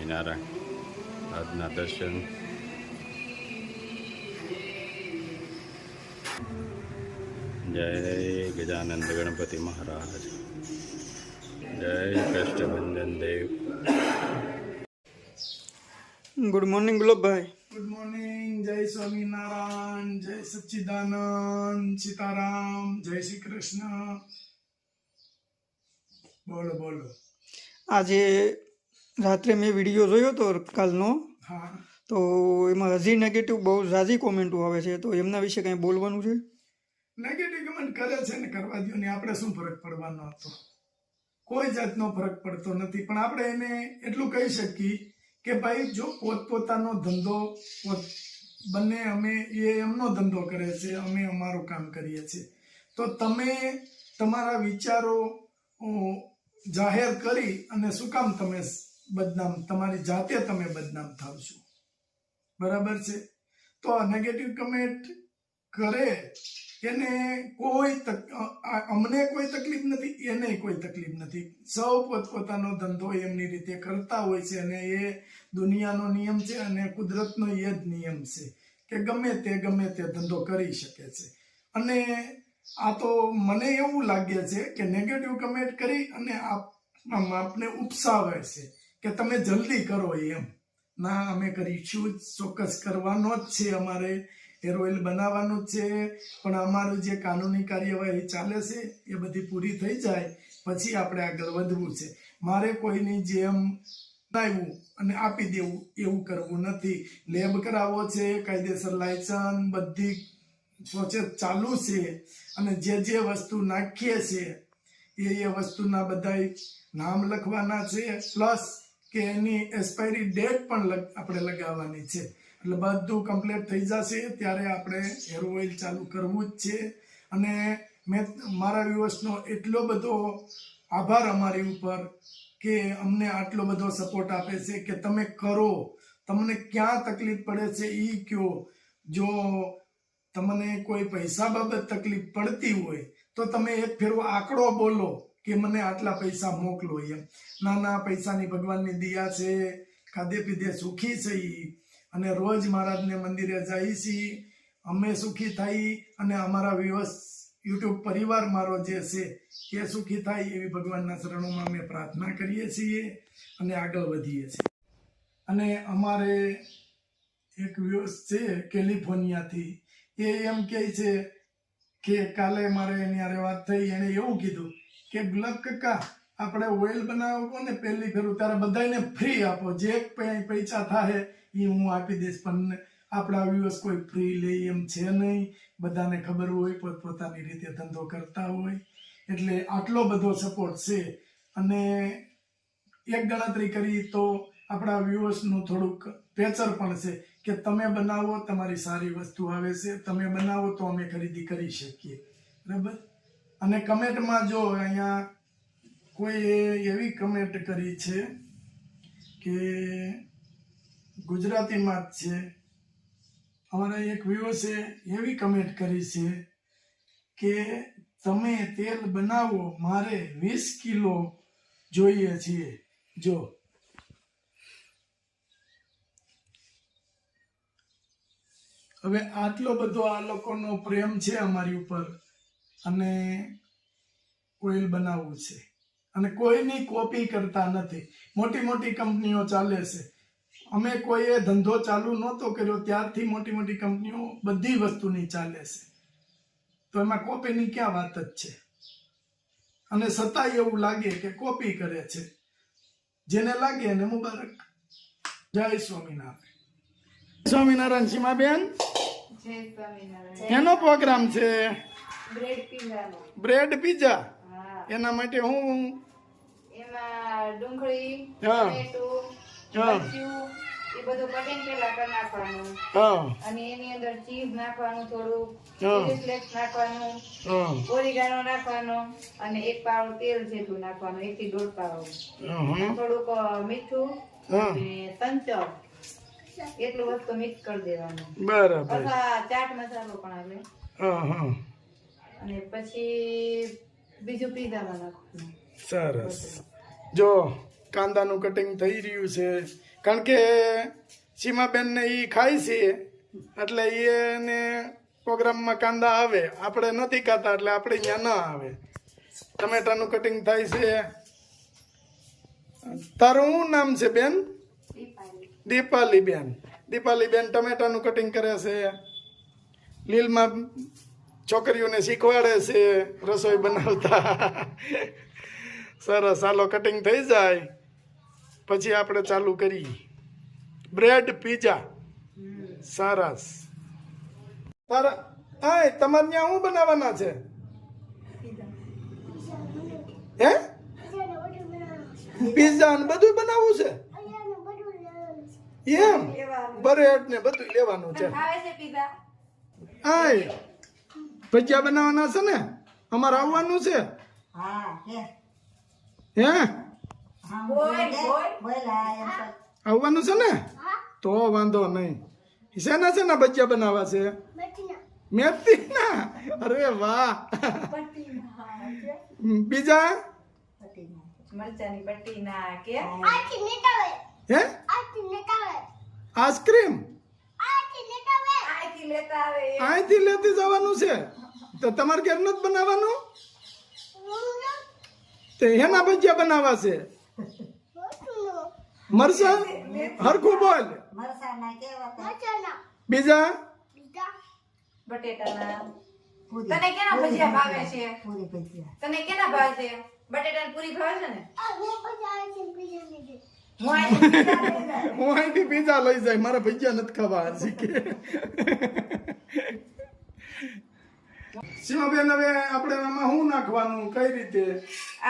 સ્વામિનારાયણ આજના દર્શન જય ગજાનંદ ગણપતિ મહારાજ જય Kashtabhanjan Dev. Good morning Gulabbhai. Good morning. જય સ્વામિનારાયણ, જય સચ્ચિદાનંદ, સીતારામ, જય શ્રી કૃષ્ણ. બોલો બોલો. આજે રાત્રે મેં વિડીયો જોયો હતો કાલનો, હા, તો એમાં હજી નેગેટિવ બહુ ઝાઝી કોમેન્ટો આવે છે, તો એમના વિશે કંઈ બોલવાનું છે? નેગેટિવ કમેન્ટ કરે છે ને કરવા દો ને, આપણે શું ફરક પડવાનો હતો? કોઈ જાતનો ફરક પડતો નથી. પણ આપણે એને એટલું કહી શકીએ કે ભાઈ જો પોતપોતાનો ધંધો બંને, અમે એ એમનો ધંધો કરે છે, અમે અમારું કામ કરીએ છીએ, તો તમે તમારા વિચારો જાહેર કરી અને શું કામ તમે બદનામ, તમારી જાતે તમે બદનામ થાવ છો? બરાબર છે. તો આ નેગેટિવ કમેન્ટ કરે એને અમને કોઈ તકલીફ નથી, એને કોઈ તકલીફ નથી. સૌ પોતપોતાનો ધંધો એમની રીતે કરતા હોય છે અને એ દુનિયાનો નિયમ છે અને કુદરતનો એ જ નિયમ છે કે ગમે તે ધંધો કરી શકે છે. અને આ તો મને એવું લાગે છે કે નેગેટિવ કમેન્ટ કરી અને આપને ઉપસાવે છે કે તમે જલ્દી કરો એમ. ના, અમે કરીશું, ચોક્કસ કરવાનો જ છે. અમારે હેર ઓઇલ બનાવવાનું જ છે, પણ અમારું જે કાનૂની કાર્યવાહી ચાલે છે એ બધી પૂરી થઈ જાય પછી આપણે આગળ વધવું છે. મારે કોઈની જેમ બનાવ્યું અને આપી દેવું એવું કરવું નથી. લેબ કરાવવો છે, કાયદેસર લાયસન્સ, બધી પ્રોસેસ ચાલુ છે અને જે વસ્તુ નાખીએ છે એ વસ્તુના બધા નામ લખવાના છે, પ્લસ કે એની એક્સપાયરી ડેટ પણ આપણે લગાવવાની છે. એટલે બધું કમ્પ્લીટ થઈ જશે ત્યારે આપણે હેર ઓઇલ ચાલુ કરવું જ છે. અને મેં મારા વ્યુઅર્સનો એટલો બધો આભાર અમારી ઉપર કે અમને આટલો બધો સપોર્ટ આપે છે કે તમે કરો, તમને ક્યાં તકલીફ પડે છે એ કયો. જો તમને કોઈ પૈસા બાબત તકલીફ પડતી હોય તો તમે એક ફેરવો આંકડો બોલો કે મને આટલા પૈસા મોકલો એમ. નાના પૈસાની ભગવાનની દયા છે, ખાધે પીધે સુખી છે અને રોજ મહારાજને મંદિરે જાય છીએ, અમે સુખી થઈ અને અમારા વ્યુઅર્સ યુટ્યુબ પરિવાર મારો જે છે એ સુખી થાય એવી ભગવાનના શરણોમાં અમે પ્રાર્થના કરીએ છીએ અને આગળ વધીએ છીએ. અને અમારે એક વ્યુઅર્સ છે કેલિફોર્નિયાથી, એ એમ કહે છે કે કાલે મારે એની હારે વાત થઈ, એને એવું કીધું કે ગુલાબ કાકા આપણે ઓઇલ બનાવો ને પહેલી ફેરું ત્યારે બધાને ફ્રી આપો, જે પૈસા થાય એ હું આપી દઈશ, પણ આપણા વ્યુઅર્સ કોઈ ફ્રી લે એમ છે નહીં. બધાને ખબર હોય પોતપોતાની રીતે ધંધો કરતા હોય, એટલે આટલો બધો સપોર્ટ છે. અને એક ગણતરી કરી તો આપણા વ્યુઅર્સનું થોડુંક પ્રેશર પણ છે કે તમે બનાવો, તમારી સારી વસ્તુ આવે છે, તમે બનાવો તો અમે ખરીદી કરી શકીએ. બરાબર. અને કમેન્ટમાં જો અહીંયા કોઈ એવી કમેન્ટ કરી છે કે ગુજરાતીમાં જ છે, અમારા એક વ્યુઅર્સે એવી કમેન્ટ કરી છે કે તમે તેલ બનાવો, મારે 20 કિલો જોઈએ છીએ. જો હવે આટલો બધો આ લોકોનો પ્રેમ છે અમારી ઉપર અને ઓઇલ બનાવવું છે અને કોઈની કોપી કરતા નથી. મોટી મોટી કંપનીઓ ચાલે છે, અમે કોઈએ ધંધો ચાલુ નહોતો કર્યો ત્યારથી મોટી મોટી કંપનીઓ બધી વસ્તુની ચાલે છે, તો એમાં કોપીની ક્યાં વાત જ છે? અને છતાંય એવું લાગે કે કોપી કરે છે. જેને લાગે એને મુબારક. જય સ્વામિનારાયણ. સ્વામિનારાયણ. સીમાબેન, એનો પ્રોગ્રામ છે બ્રેડ પીઝા. એના માટે હું એમાં ડુંગળી, ટમેટું, મરચું એ બધું કટિંગ પેલા કરી નાખવાનું અને એની અંદર ચીઝ નાખવાનું, થોડું ચીલી ફ્લેક્સ નાખવાનું, ઓરિગાનો નાખવાનો અને એક પાવડો તેલ જેટલું નાખવાનું, 1 થી 1.5 પાવડો, થોડુંક મીઠું અને સંચળ, એટલું વસ્તુ મિક્સ કરી દેવાનું. બરાબર. અથવા ચાટ મસાલો પણ આવે. અને પછી બીજું પીઝામાં નાખવાનું. સરસ. જો કાંદાનું કટિંગ થઈ રહ્યું છે કારણ કે સીમાબેનને એ ખાય છે એટલે એને પ્રોગ્રામમાં કાંદા આવે, આપણે નથી ખાતા એટલે આપણે અહીંયા ના આવે. ટમેટાનું કટિંગ થાય છે. તારું શું નામ છે બેન? દીપાલી બેન. દીપાલી બેન ટમેટાનું કટિંગ કરે છે. લીલમાં છોકરીઓને શીખવાડે છે રસોઈ બનાવતા. સરસ, ચાલો કટિંગ થઈ જાય પછી આપણે ચાલુ કરીએ. Bread pizza. સરસ. તમારે ત્યાં શું બનાવવાના છે? હે, પીઝા ને બધું બનાવવું છે એમ? બ્રેડ ને બધું લેવાનું છે. આય ભજીયા બનાવવાના છે ને? અમારે આવવાનું છે. હે, આવવાનું છે ને? તો વાંધો નહીં. શેના શેના ભજીયા બનાવવા છે? મેથી ના. અરે વાહ. બીજા? મરચાની પટ્ટી ના કે હે, આઈસ્ક્રીમ આઈથી લેતા આવે. અહીંથી લેતી જવાનું છે. તો તમારે ઘેર નથી બનાવવાનું? તે હેના ભજીયા બનાવવા છે? મરસા. હરખું બોલ. બીજા? બટેટાના. તને કેના ભજીયા ભાવે છે? તને કેના ભાવે છે? બટેટાની પૂરી ભાવે છે ને? હું અહીંથી પીઝા લઈ જાય, મારા ભજીયા નથી ખાવા. હજી કે સીમાબેન, હવે આપણે આમાં શું નાખવાનું, કઈ રીતે?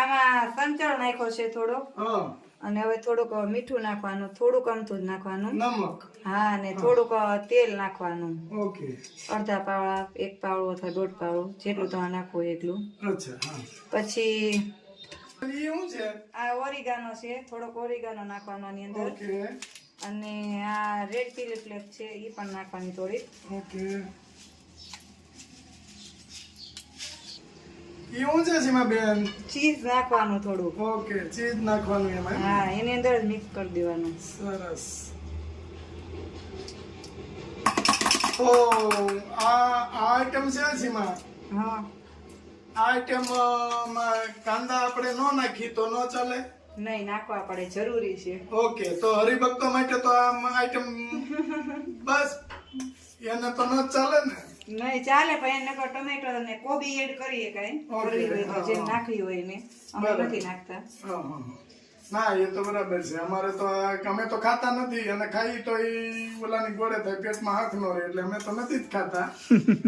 આમાં સંચળ નાખ્યો છે થોડો, હા, અને હવે થોડુંક મીઠું નાખવાનું, થોડુંક અમથું જ નાખવાનું. નમક. હા, અને થોડુંક તેલ નાખવાનું. ઓકે. અડધા પાવડા, 1 પાવડો અથવા 1.5 પાવડો, જેટલું તમારે નાખવું હોય એટલું. અચ્છા, હા. પછી એ શું છે? આ ઓરિગાનો છે, થોડોક ઓરિગાનો નાખવાનો આની અંદર. ઓકે. અને આ રેડ ચીલી ફ્લેક્સ છે, એ પણ નાખવાની થોડી. ઓકે. એ શું છે સીમાબેન? ચીઝ નાખવાનું થોડું. ઓકે, ચીઝ નાખવાનું એમાં. હા, એની અંદર જ મિક્સ કરી દેવાનું. સરસ. ઓ આ આઈટમ છે સીમા. હા, આઈટમ માં કાંદા આપણે ન નાખી તો ન ચાલે? નહીં, નાખવા પડે, જરૂરી છે. ઓકે, તો હરિભક્તો માટે તો આ આઈટમ બસ એને તો ન ચાલે ને? નહીં ચાલે, પણ એને ટમેટો અને કોબી એડ કરીએ કઈ કરવી હોય તો, જેમ નાખવી હોય ને. અમે નથી નાખતા. હા, હા. ના, એ તો બરાબર છે. અમારે તો અમે તો ખાતા નથી, અને ખાઈ તો એ ઓલાની ગોળે થાય, પેટમાં હાથ નો રહે, એટલે અમે તો નથી જ ખાતા.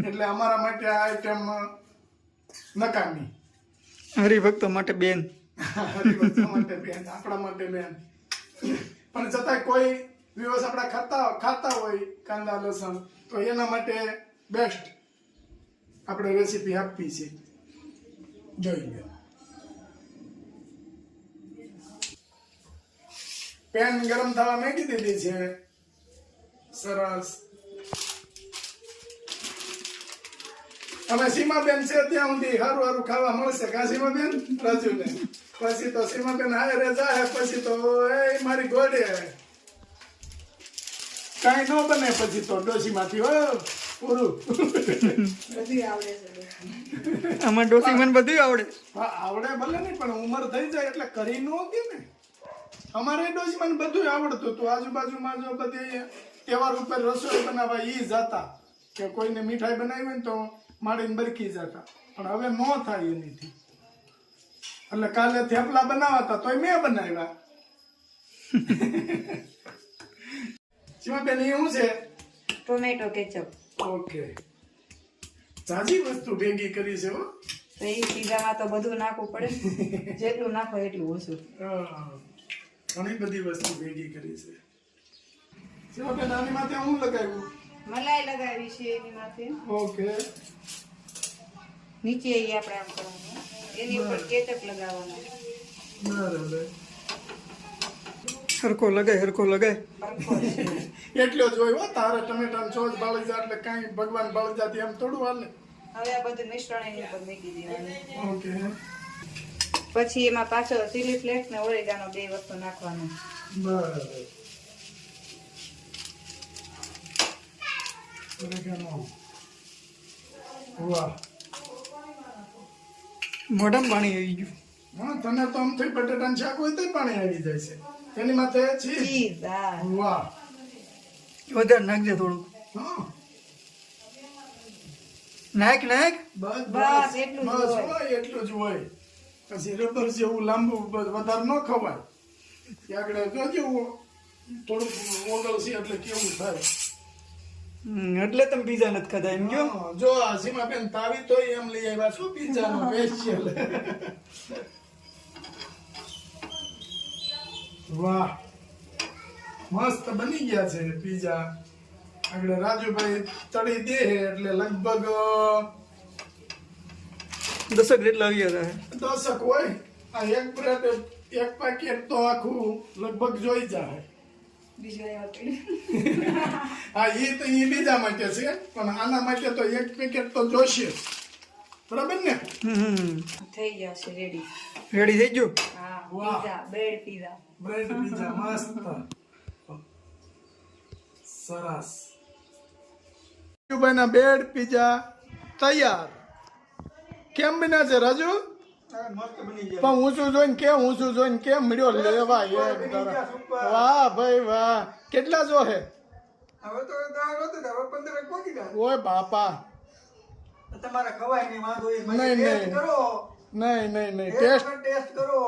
એટલે અમારા માટે આ આઈટમ નકામી. હરિભક્તો માટે બેન. હરિભક્તો માટે બેન, આપણા માટે બેન. પણ છતાંય કોઈ દિવસ આપણા ખાતા હોય કાંદા લસણ, તો એના માટે બેસ્ટ આપણે રેસીપી આપી છે. જોઈ લો. પેન ગરમ થવા મેકી દીધી છે. સરસ. અમે સીમાબેન છે ત્યાં સુધી સારું સારું ખાવા મળશે. કા સીમાબેન? રાજુને પછી તો સીમાબેન હારે જાય, પછી તો એ મારી ગોડે કાંઈ ન બને. પછી તો ડોશીમાંથી હો પૂરું. બધી આવડે છે. આમાં ડોસી મને બધું આવડે. હા, આવડે ભલે નહીં, પણ ઉંમર થઈ જાય એટલે કરી ન હોતી ને. અમારે ડોશીમાં બધું આવડતું હતું. આજુબાજુમાં જો બધી તહેવાર ઉપર રસોઈ બનાવવા ઈ જતા, કે કોઈને મીઠાઈ બનાવી હોય ને તો માડીને બરકી જતા, પણ હવે ન થાય એનીથી. એટલે કાલે થેપલા બનાવતા તોય મેં બનાવ્યા. સીમાબેન, એ શું છે? Tomato ketchup. ઓકે, ઝાઝી વસ્તુ ભેગી કરી છે હો. તો એ પીઝામાં તો બધું નાખવું પડે, જેટલું નાખો એટલું ઓછું. ઘણી બધી વસ્તુ ભેગી કરી છે. સીમાબેન, આની માથે હું લગાવ્યું? મલાઈ લગાવી છે એની માથે. ઓકે. નીચે એ આપણે આમ કરવાનું, એની ઉપર કેચઅપ લગાવવાનું. બરાબર. હરખો લગાય, હરખો લગાય. એટલો જ હોય હો. તારે ટમેટાનો સોસ બાળી જાય એટલે કાંઈ ભગવાન બાળી જાતી એમ થોડું હાલે. હવે આ બધું મિશ્રણ એની ઉપર મૂકી દેવાનું. ઓકે. પછી એમાં પાછો ચીલી ફ્લેક્સ ને ઓરેગાનો 2 વસ્તુ નાખવાનું. બરાબર. ઓરેગાનો. વાહ. મોઢામાં પાણી આવી ગયું. હા, તને તો આમથી બટેટાનું શાક હોય તો પાણી આવી જાય છે. તેની માથે ચીઝ. ચીઝ. હા. વાહ. વધારે નાખજે થોડુંક. હા. નાખ નાખ. બસ બસ, એટલું જ બસ હોય. હોય એટલું જ હોય. પછી રબર જેવું લાંબુ વધારે ન ખવાય. આગળ જોજો થોડુંક ઓગળશે એટલે કેવું થાય. એટલે તમે પીઝા નથી ખાતા એમ કયો? હા, જો આ સીમાબેન તાવી તો એમ લઈ આવ્યા છો પિઝાનો સ્પેશિયલ. વાહ, મસ્ત બની ગયા છે પિઝા. આગળ રાજુભાઈ તળી દે એટલે લગભગ 10 જેટલા આવ્યા હતા. 10 હોય. આ એક બ્રેડ એક પેકેટ તો આખું લગભગ જોઈ જાય. હા, એ તો એ બીજા માટે છે પણ આના માટે તો એક પેકેટ તો જોશે. બરાબર ને? થઈ જશે રેડી. રેડી થઈ ગયું? હા, વાહ. Pizza, bread pizza. Bread pizza મસ્ત સરસ. રાજુભાઈના બ્રેડ પીઝા તૈયાર. કેમ બન્યા છે રાજુ? મસ્ત બની ગયા. પણ ઊંચું જોઈને કેમ મળ્યો લેવા એક તારા. વાહ ભાઈ વાહ. કેટલા જો હે? હવે તો 15 પહોંચી ગયા. ઓય બાપા. તમારે ખવાય નહીં વાંધો એ. નહીં, ટેસ્ટ નહીં. કરો. નહીં ટેસ્ટ ટેસ્ટ કરો.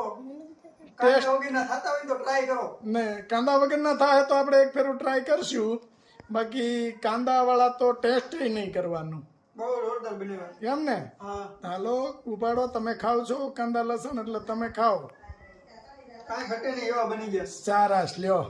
કાંટા વગરના થતા હોય તો ટ્રાય કરો. નહીં, કાંદા વગરના થાય તો આપણે એક ફેરું ટ્રાય કરશું. બાકી કાંદા વાળા તો ટેસ્ટ નહીં કરવાનું. બહુ જોરદાર બન્યા. એમ ને? હા, હાલો ઉપાડો. તમે ખાવ છો કાંદા લસણ એટલે તમે ખાઓ. કાંઈ ઘટે નહીં એવા બની ગયા. સારાસ લ્યો.